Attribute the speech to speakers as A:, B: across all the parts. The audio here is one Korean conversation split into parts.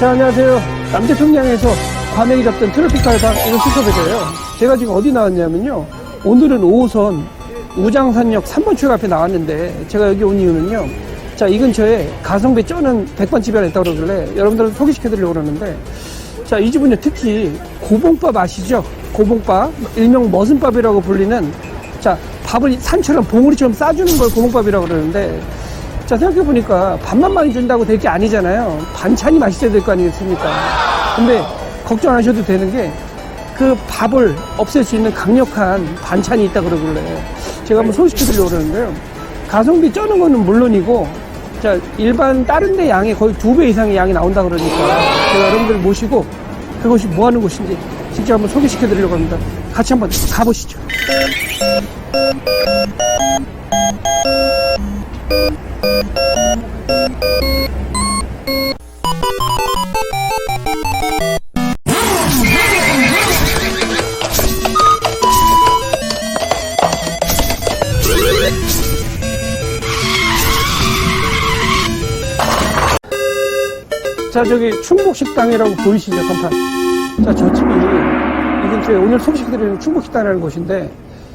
A: 자, 안녕하세요. 남태평양에서 과메기 잡던 트로피칼 이런 수첩에서요. 제가 지금 어디 나왔냐면요. 오늘은 5호선 우장산역 3번 출구 앞에 나왔는데, 제가 여기 온 이유는요. 자, 이 근처에 가성비 쩌는 백반집이 하나 있다고 그러길래 여러분들 소개시켜드리려고 그러는데, 자, 이 집은요, 특히 고봉밥 아시죠? 고봉밥, 일명 머슴밥이라고 불리는, 자, 밥을 산처럼 봉우리처럼 싸주는 걸 고봉밥이라고 그러는데, 자, 생각해보니까 밥만 많이 준다고 될 게 아니잖아요. 반찬이 맛있어야 될 거 아니겠습니까? 근데 걱정 안 하셔도 되는 게, 그 밥을 없앨 수 있는 강력한 반찬이 있다 그러길래 제가 한번 소개시켜드리려고 그러는데요. 가성비 쩌는 거는 물론이고, 자, 일반 다른 데 양의 거의 2배 이상의 양이 나온다 그러니까 제가 여러분들 모시고 그것이 뭐 하는 곳인지 직접 한번 소개시켜 드리려고 합니다. 같이 한번 가보시죠. 자, 저기 충북식당이라고 보이시죠, 간판. 자, 저 집이 이 근처에 오늘 소개시켜드리는 충북식당이라는 곳인데,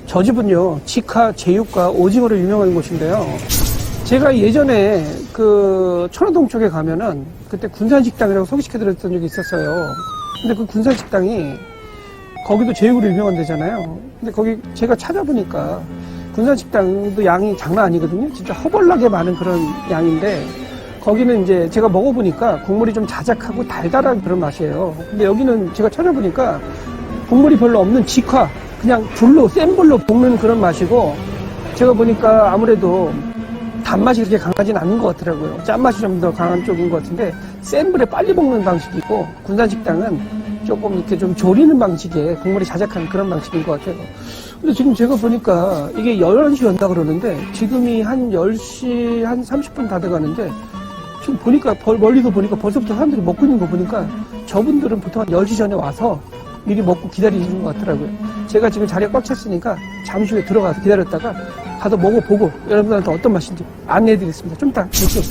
A: 저 집은요, 직화, 제육과 오징어로 유명한 곳인데요. 제가 예전에 그 천호동 쪽에 가면은 그때 군산식당이라고 소개시켜드렸던 적이 있었어요. 근데 그 군산식당이 거기도 제육으로 유명한 데잖아요. 근데 거기 제가 찾아보니까 군산식당도 양이 장난 아니거든요. 진짜 허벌나게 많은 그런 양인데, 거기는 이제 제가 먹어보니까 국물이 좀 자작하고 달달한 그런 맛이에요. 근데 여기는 제가 찾아보니까 국물이 별로 없는 직화, 그냥 불로, 센 불로 볶는 그런 맛이고, 제가 보니까 아무래도 단맛이 그렇게 강하진 않은 것 같더라고요. 짠맛이 좀 더 강한 쪽인 것 같은데, 센 불에 빨리 볶는 방식이 있고, 군산식당은 조금 이렇게 좀 졸이는 방식의 국물이 자작한 그런 방식인 것 같아요. 근데 지금 제가 보니까 이게 11시 연다 그러는데, 지금이 한 10시 한 30분 다 돼가는데, 지금 보니까, 멀리서 보니까 벌써부터 사람들이 먹고 있는 거 보니까 저분들은 보통 한 10시 전에 와서 미리 먹고 기다리시는 것 같더라고요. 제가 지금 자리가 꽉 찼으니까 잠시 후에 들어가서 기다렸다가 가서 먹어보고 여러분들한테 어떤 맛인지 안내해드리겠습니다. 좀 이따 볼게요.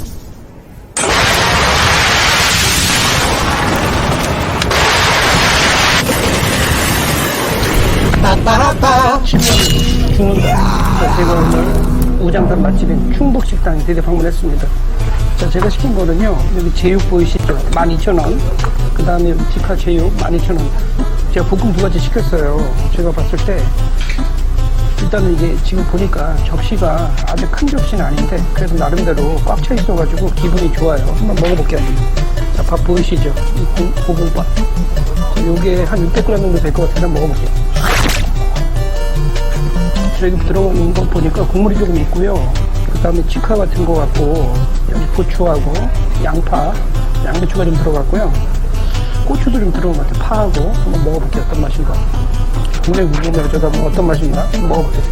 A: 제가 오늘 우장산 맛집인 충북식당에 드디어 방문했습니다. 자, 제가 시킨 거는요, 여기 제육 보이시죠? 12,000원. 그 다음에 여기 직화 제육 12,000원. 제가 볶음 2가지 시켰어요. 제가 봤을 때, 일단은 이게 지금 보니까 접시가 아주 큰 접시는 아닌데, 그래도 나름대로 꽉 차 있어가지고 기분이 좋아요. 한번 먹어볼게요. 자, 밥 보이시죠? 이 고봉밥. 요게 한 600g 정도 될 것 같은데 한번 먹어볼게요. 여기 들어오는 거 보니까 국물이 조금 있고요. 그 다음에 직화 같은 거 같고, 여기 고추하고 양파, 양배추가 좀 들어갔고요. 고추도 좀 들어간 것 같아요. 파하고. 한번 먹어볼게요. 어떤 맛인가. 굉장히 궁금해요. 저도 한번 어떤 맛인가 한번 먹어볼게요.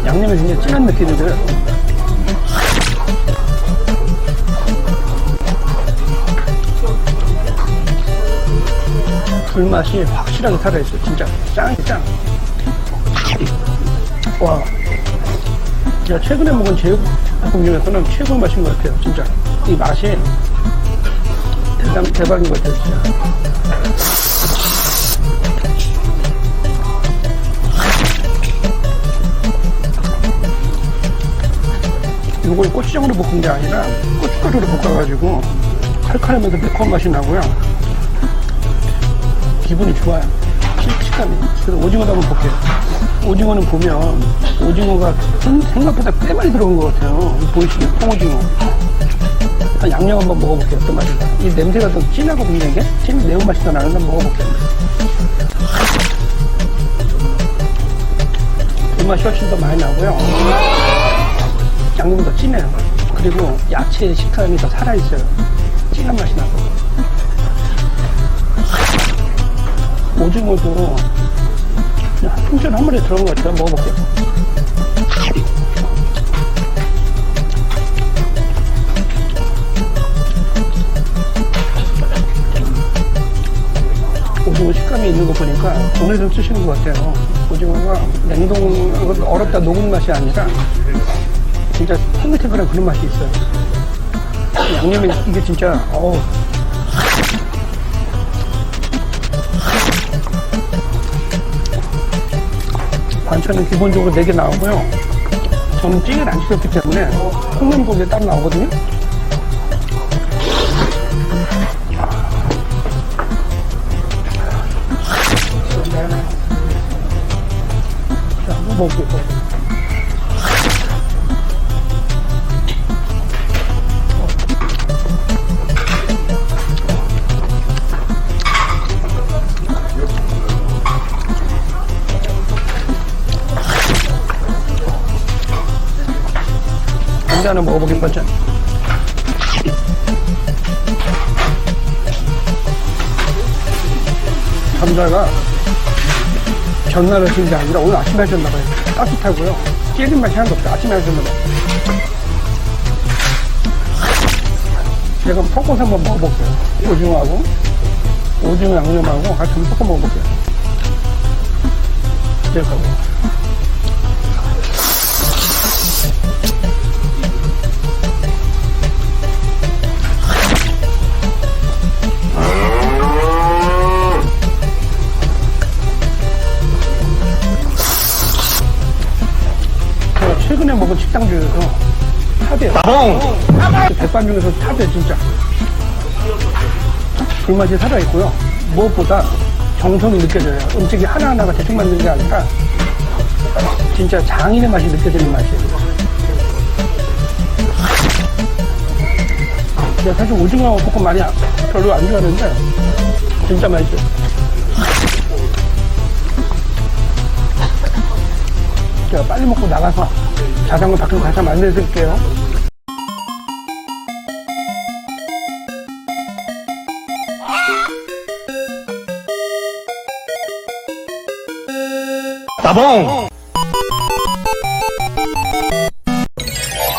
A: 양념이 굉장히 진한 느낌인데요. 불맛이 확실하게 살아있어요. 진짜 짱이 짱. 와, 제가 최근에 먹은 제육볶음 중에서는 최고의 맛인 것 같아요. 진짜 이 맛이 대박인 것 같아요. 진짜. 이걸 고추장으로 볶은 게 아니라 고춧가루로 볶아가지고 칼칼하면서 매콤한 맛이 나고요. 기분이 좋아요. 식감이. 그래서 오징어도 한번 볼게요. 오징어는 보면 오징어가 생각보다 꽤 많이 들어온 것 같아요. 보이시죠? 통오징어. 양념 한번 먹어볼게요. 어떤 맛인가. 이 냄새가 좀 진하거든요. 이게 찐 매운맛이 더 나는데 한번 먹어볼게요. 불맛이 훨씬 더 많이 나고요. 양념이 더 진해요. 그리고 야채의 식감이 더 살아있어요. 진한 맛이 나고. 오징어도 그냥 통째로 한 마리 들어간 것 같아요. 먹어볼게요. 오징어 식감이 있는 거 보니까 오늘 좀 쓰시는 것 같아요. 오징어가 냉동, 얼었다 녹은 맛이 아니라 진짜 탱글탱글한 그런 맛이 있어요. 양념이 이게 진짜 반찬은 기본적으로 4개 나오고요. 저는 찌개를 안 시켰기 때문에 콩나물고기 따로 나오거든요. 자, 한번 먹을게요. 감자 하나 먹어보겠습니다. 감자가 전날 하신 게 아니라 오늘 아침에 하셨나봐요. 따뜻하고요. 찌린 맛이 하나도 없어요. 아침에 하셨나봐요. 제가 섞어서 한번 먹어볼게요. 오징어 양념하고 같이 한번 섞어 먹어볼게요. 제가 최근에 먹은 식당 중에서 탑이에요. 백반 중에서 탑이에요, 진짜. 불맛이 살아있고요. 무엇보다 정성이 느껴져요. 음식이 하나하나가 대충 만드는 게 아니라 진짜 장인의 맛이 느껴지는 맛이에요. 제가 사실 오징어 볶음 많이 별로 안 좋아하는데 진짜 맛있어요. 제가 빨리 먹고 나가서 자전거 밖으로 가서 만들어드릴게요.
B: 따봉!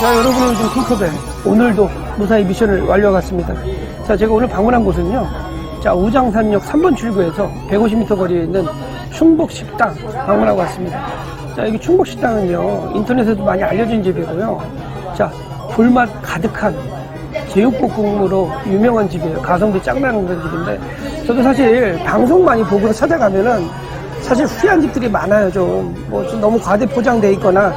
A: 자, 여러분은 좀 핑크벨. 오늘도 무사히 미션을 완료하겠습니다. 자, 제가 오늘 방문한 곳은요. 자, 우장산역 3번 출구에서 150m 거리에 있는 충복식당 방문하고 왔습니다. 자, 여기 충복식당은요, 인터넷에도 많이 알려진 집이고요. 자, 불맛 가득한 제육볶음으로 유명한 집이에요. 가성비 짱나는 그런 집인데, 저도 사실 방송 많이 보고 찾아가면은 사실 후회한 집들이 많아요. 좀 너무 과대 포장돼 있거나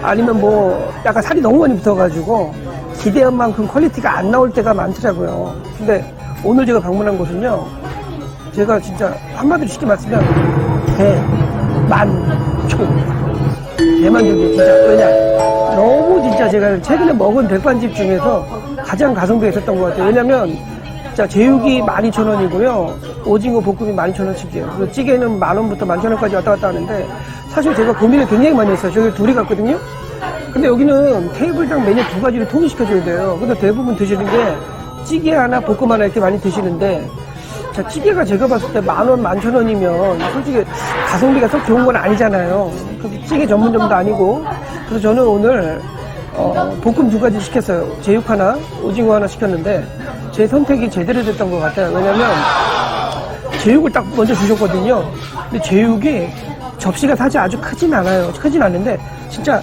A: 아니면 뭐 약간 살이 너무 많이 붙어가지고 기대한 만큼 퀄리티가 안 나올 때가 많더라고요. 근데 오늘 제가 방문한 곳은요, 제가 진짜 한마디로 쉽게 말씀드리면 대만족이에요. 진짜. 왜냐, 너무 진짜 제가 최근에 먹은 백반집 중에서 가장 가성비가 있었던 것 같아요. 왜냐면 자, 제육이 12,000원이고요. 오징어 볶음이 12,000원씩이에요. 그리고 찌개는 10,000원부터 11,000원까지 왔다 갔다 하는데, 사실 제가 고민을 굉장히 많이 했어요. 저기 둘이 갔거든요. 근데 여기는 테이블당 메뉴 2가지를 통일시켜줘야 돼요. 근데 대부분 드시는 게 찌개 하나, 볶음 하나 이렇게 많이 드시는데, 자, 찌개가 제가 봤을 때 10,000원, 11,000원이면 솔직히 가성비가 썩 좋은 건 아니잖아요. 그래서 찌개 전문점도 아니고. 그래서 저는 오늘 볶음 2가지 시켰어요. 제육 하나, 오징어 하나 시켰는데 제 선택이 제대로 됐던 것 같아요. 왜냐면 제육을 딱 먼저 주셨거든요. 근데 제육이 접시가 사실 아주 크진 않아요. 크진 않은데 진짜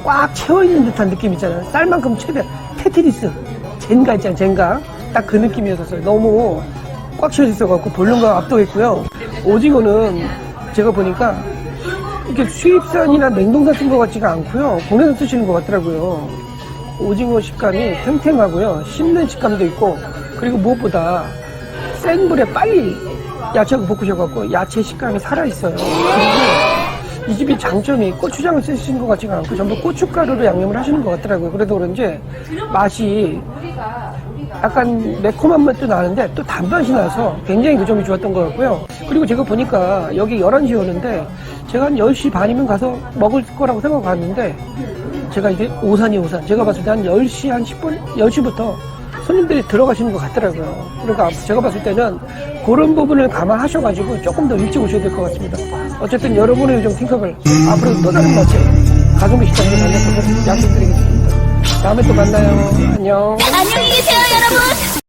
A: 꽉 채워있는 듯한 느낌 있잖아요. 쌀만큼 최대 테트리스 젠가 있잖아요. 젠가 딱 그 느낌이었어요. 너무 꽉 채워 있어갖고 볼륨감 압도했고요. 오징어는 제가 보니까 이렇게 수입산이나 냉동산 쓴 것 같지가 않고요. 국내산 쓰시는 것 같더라고요. 오징어 식감이 탱탱하고요. 씹는 식감도 있고, 그리고 무엇보다 센 불에 빨리 야채하고 볶으셔갖고 야채 식감이 살아있어요. 그리고 이 집이 장점이 고추장을 쓰시는 것 같지가 않고 전부 고춧가루로 양념을 하시는 것 같더라고요. 그래도 그런지 맛이 약간 매콤한 맛도 나는데 또 단맛이 나서 굉장히 그 점이 좋았던 것 같고요. 그리고 제가 보니까 여기 11시 오는데 제가 한 10시 반이면 가서 먹을 거라고 생각하고 갔는데 제가 이게 오산이 제가 봤을 때 한 10시 한 10분 10시부터 손님들이 들어가시는 것 같더라고요. 그러니까 제가 봤을 때는 그런 부분을 감안하셔가지고 조금 더 일찍 오셔야 될 것 같습니다. 어쨌든 여러분의 요즘 팅커벨 앞으로 또 다른 맛집 가성비 식당을 만나서 약속드리겠습니다. 다음에 또 만나요. 안녕.
C: 안녕히 계세요, 여러분.